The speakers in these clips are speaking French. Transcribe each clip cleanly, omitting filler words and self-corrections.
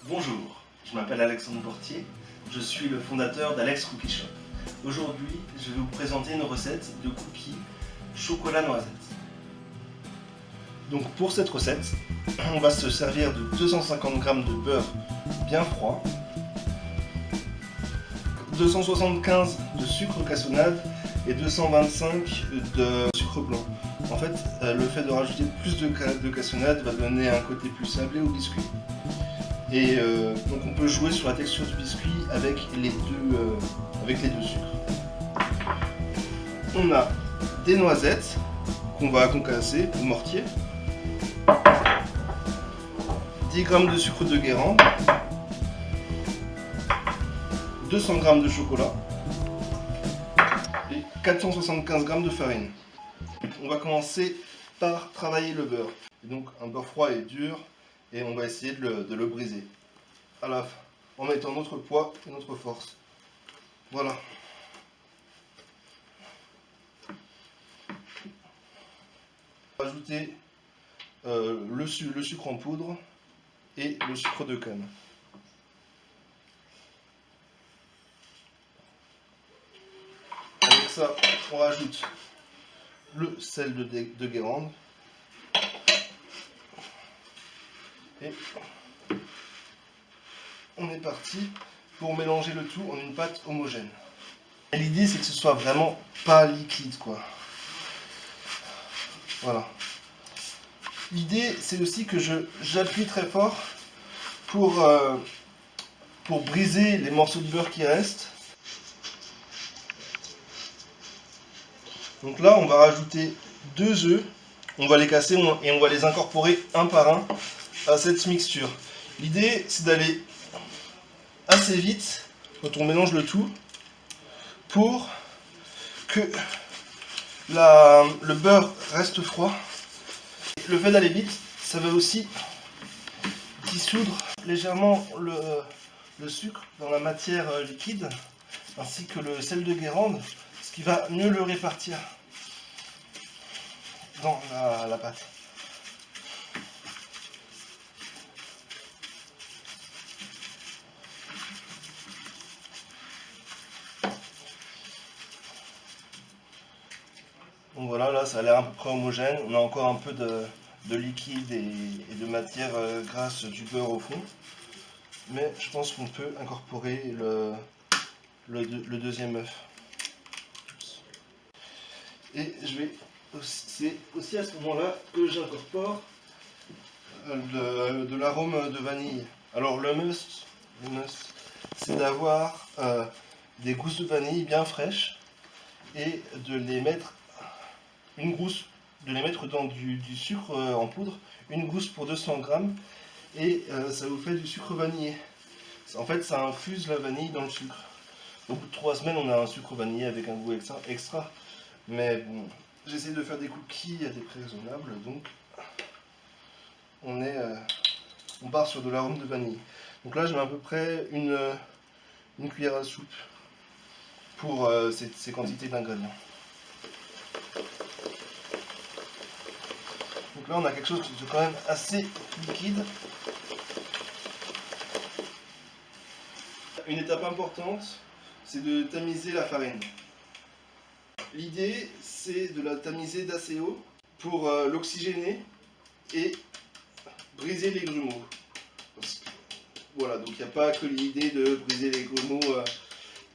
Bonjour, je m'appelle Alexandre Portier, je suis le fondateur d'Alex Cookie Shop. Aujourd'hui, je vais vous présenter une recette de cookies chocolat noisette. Donc pour cette recette, on va se servir de 250 g de beurre bien froid, 275 de sucre cassonade et 225 de sucre blanc. En fait, le fait de rajouter plus de cassonade va donner un côté plus sablé au biscuit. Et donc on peut jouer sur la texture du biscuit avec les deux sucres. On a des noisettes qu'on va concasser au mortier, 10 g de sucre de Guérande, 200 g de chocolat et 475 g de farine. On va commencer par travailler le beurre. Et donc un beurre froid et dur, et on va essayer de le briser à la fin, en mettant notre poids et notre force. Voilà. Ajouter le sucre en poudre et le sucre de canne. Avec ça, on rajoute le sel de Guérande et on est parti pour mélanger le tout en une pâte homogène. L'idée, c'est que ce soit vraiment pas liquide, quoi. Voilà. L'idée, c'est aussi que j'appuie très fort pour briser les morceaux de beurre qui restent. Donc là, on va rajouter 2 œufs, on va les casser et on va les incorporer un par un à cette mixture. L'idée, c'est d'aller assez vite quand on mélange le tout pour que le beurre reste froid. Le fait d'aller vite, ça va aussi dissoudre légèrement le sucre dans la matière liquide, ainsi que le sel de Guérande, ce qui va mieux le répartir dans la pâte. Donc voilà, là ça a l'air à peu près homogène. On a encore un peu de liquide et de matière grasse du beurre au fond. Mais je pense qu'on peut incorporer le deuxième œuf. Et c'est aussi à ce moment-là que j'incorpore de l'arôme de vanille. Alors le must c'est d'avoir des gousses de vanille bien fraîches et de les mettre dans du sucre en poudre, une gousse pour 200 g, et ça vous fait du sucre vanillé. En fait, ça infuse la vanille dans le sucre. Au bout de 3 semaines, on a un sucre vanillé avec un goût extra. Mais bon, j'essaie de faire des cookies à des prix raisonnables, donc on part sur de l'arôme de vanille. Donc là, je mets à peu près une cuillère à soupe pour ces quantités d'ingrédients. Donc là, on a quelque chose de quand même assez liquide. Une étape importante, c'est de tamiser la farine. L'idée, c'est de la tamiser d'assez haut pour l'oxygéner et briser les grumeaux. Voilà, donc il n'y a pas que l'idée de briser les grumeaux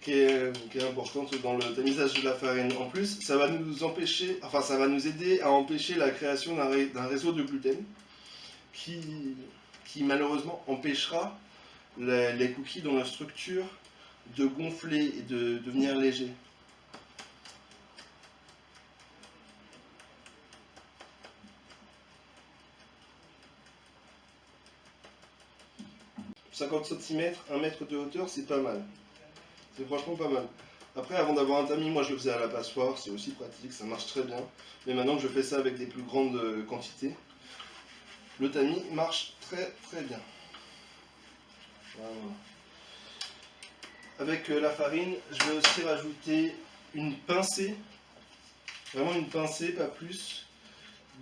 qui est importante dans le tamisage de la farine. En plus, ça va nous aider à empêcher la création d'un réseau de gluten qui malheureusement empêchera les cookies dans leur structure de gonfler et de devenir légers. « 50 cm, 1 mètre de hauteur, c'est pas mal. C'est franchement pas mal. Après, avant d'avoir un tamis, moi je le faisais à la passoire, c'est aussi pratique, ça marche très bien. Mais maintenant que je fais ça avec des plus grandes quantités, le tamis marche très bien. Voilà. Avec la farine, je vais aussi rajouter une pincée, vraiment une pincée, pas plus,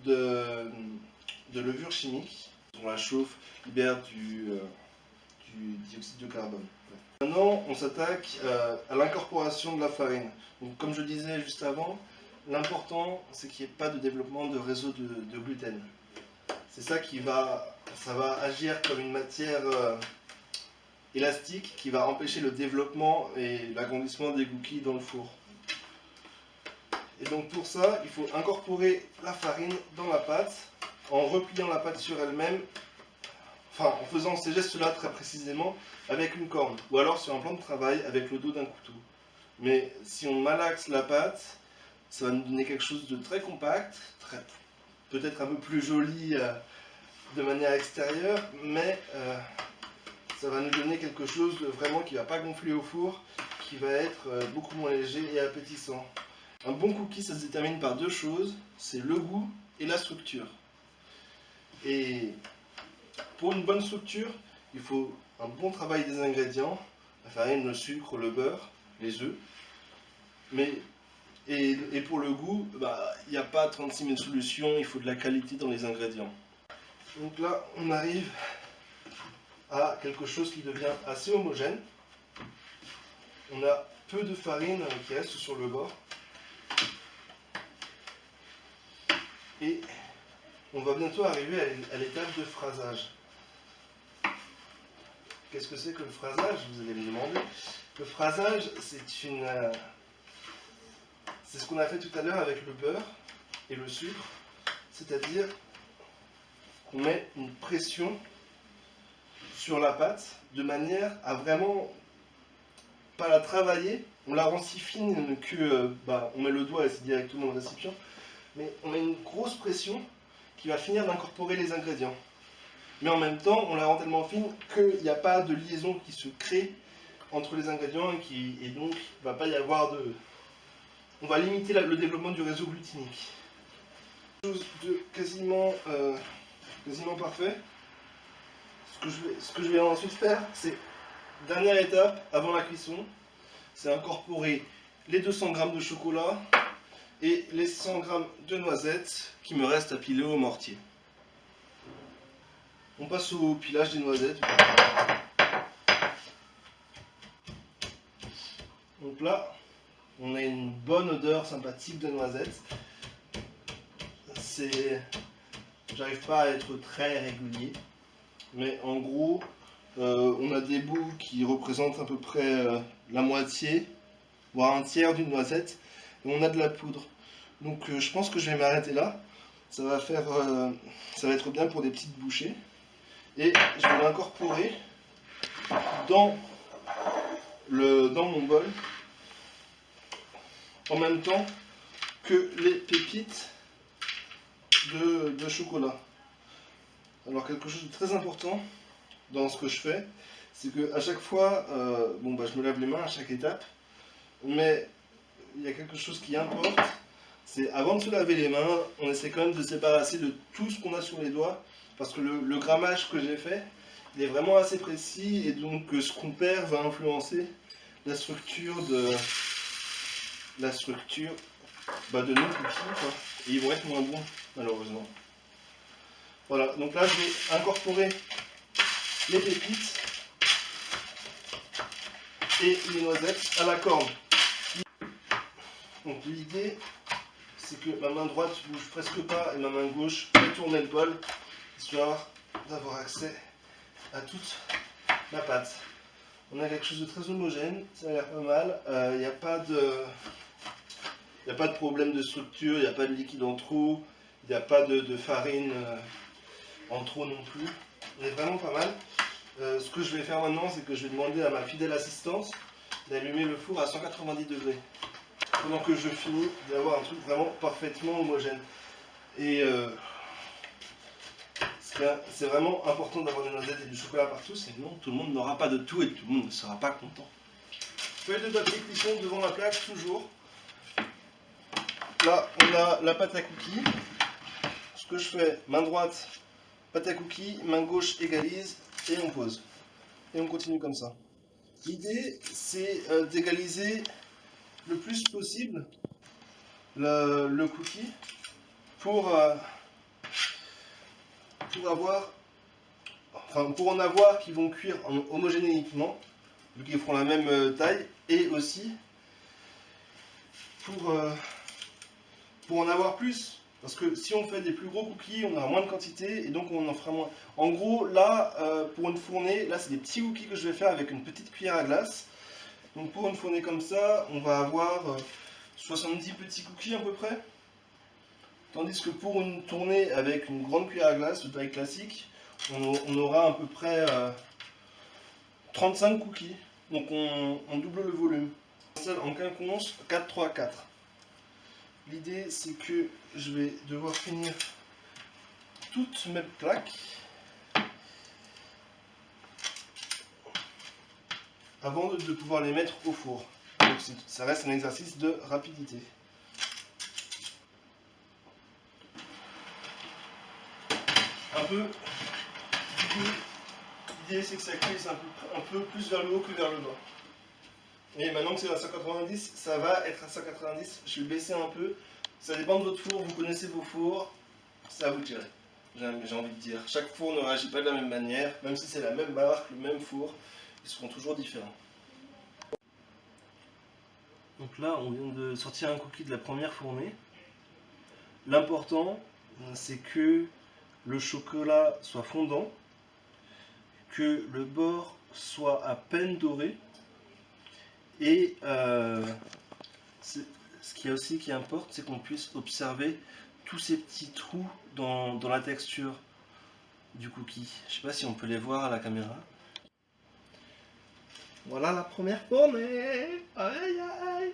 de levure chimique. On la chauffe, libère du du dioxyde de carbone. Maintenant, on s'attaque à l'incorporation de la farine. Donc, comme je disais juste avant, l'important, c'est qu'il n'y ait pas de développement de réseau de gluten. C'est ça ça va agir comme une matière élastique qui va empêcher le développement et l'agrandissement des cookies dans le four. Et donc pour ça, il faut incorporer la farine dans la pâte en repliant la pâte sur elle-même, enfin en faisant ces gestes-là très précisément avec une corne, ou alors sur un plan de travail avec le dos d'un couteau. Mais si on malaxe la pâte, ça va nous donner quelque chose de très compact, peut-être un peu plus joli de manière extérieure, mais ça va nous donner quelque chose de vraiment qui ne va pas gonfler au four, qui va être beaucoup moins léger et appétissant. Un bon cookie, ça se détermine par deux choses, c'est le goût et la structure. Et pour une bonne structure, il faut un bon travail des ingrédients, la farine, le sucre, le beurre, les œufs. Et pour le goût, il n'y a pas 36 000 solutions, il faut de la qualité dans les ingrédients. Donc là, on arrive à quelque chose qui devient assez homogène. On a peu de farine qui reste sur le bord. Et on va bientôt arriver à l'étape de phrasage. Qu'est-ce que c'est que le phrasage? Vous allez me demander. Le phrasage, c'est ce qu'on a fait tout à l'heure avec le beurre et le sucre. C'est-à-dire qu'on met une pression sur la pâte de manière à vraiment pas la travailler. On la rend si fine que on met le doigt et c'est directement le récipient. Mais on met une grosse pression qui va finir d'incorporer les ingrédients. Mais en même temps, on la rend tellement fine qu'il n'y a pas de liaison qui se crée entre les ingrédients et donc il ne va pas y avoir de... On va limiter le développement du réseau glutinique. Chose de quasiment parfait. Ce que je vais ensuite faire, c'est, dernière étape avant la cuisson, c'est incorporer les 200 g de chocolat et les 100 g de noisettes qui me restent à piler au mortier. On passe au pilage des noisettes. Donc là, on a une bonne odeur sympathique de noisettes. J'arrive pas à être très régulier, mais en gros, on a des bouts qui représentent à peu près la moitié, voire un tiers d'une noisette, et on a de la poudre. Donc je pense que je vais m'arrêter là. Ça va être bien pour des petites bouchées. Et je vais l'incorporer dans mon bol en même temps que les pépites de chocolat. Alors quelque chose de très important dans ce que je fais, c'est que à chaque fois, je me lave les mains à chaque étape, mais il y a quelque chose qui importe, c'est avant de se laver les mains, on essaie quand même de se débarrasser de tout ce qu'on a sur les doigts, parce que le grammage que j'ai fait, il est vraiment assez précis, et donc ce qu'on perd va influencer la structure de nos cookies, quoi. Et ils vont être moins bons, malheureusement. Voilà, donc là je vais incorporer les pépites et les noisettes à la corne. Donc l'idée, c'est que ma main droite ne bouge presque pas et ma main gauche fait tourner le bol, histoire d'avoir accès à toute la pâte. On a quelque chose de très homogène, ça a l'air pas mal. Il n'y a pas de problème de structure, il n'y a pas de liquide en trop, il n'y a pas de farine en trop non plus. On est vraiment pas mal. Ce que je vais faire maintenant, c'est que je vais demander à ma fidèle assistante d'allumer le four à 190 degrés. Pendant que je finis d'avoir un truc vraiment parfaitement homogène. Et c'est vraiment important d'avoir des noisettes et du chocolat partout, sinon tout le monde n'aura pas de tout et tout le monde ne sera pas content. Feuille de papier cuisson devant la plaque, toujours. Là, on a la pâte à cookies. Ce que je fais, main droite, pâte à cookies, main gauche égalise et on pose. Et on continue comme ça. L'idée, c'est d'égaliser le plus possible le cookie pour enfin pour en avoir qui vont cuire homogénéiquement, vu qu'ils feront la même taille, et aussi pour en avoir plus. Parce que si on fait des plus gros cookies, on aura moins de quantité et donc on en fera moins. En gros, là, pour une fournée, là c'est des petits cookies que je vais faire avec une petite cuillère à glace. Donc pour une fournée comme ça, on va avoir 70 petits cookies à peu près. Tandis que pour une tournée avec une grande cuillère à glace de taille classique, on aura à peu près 35 cookies. Donc on double le volume. En quinconce, 4, 3, 4. L'idée c'est que je vais devoir finir toutes mes plaques avant de pouvoir les mettre au four. Donc ça reste un exercice de rapidité. Un peu, du coup, l'idée c'est que ça cuise un peu plus vers le haut que vers le bas. Et maintenant que c'est à 190, ça va être à 190. Je vais le baisser un peu. Ça dépend de votre four, vous connaissez vos fours, c'est à vous de gérer. J'ai envie de dire. Chaque four ne réagit pas de la même manière, même si c'est la même marque, le même four, ils seront toujours différents. Donc là, on vient de sortir un cookie de la première fournée. L'important, c'est que le chocolat soit fondant, que le bord soit à peine doré, et ce qui importe, c'est qu'on puisse observer tous ces petits trous dans la texture du cookie. Je sais pas si on peut les voir à la caméra. Voilà la première fournée. Aïe aïe.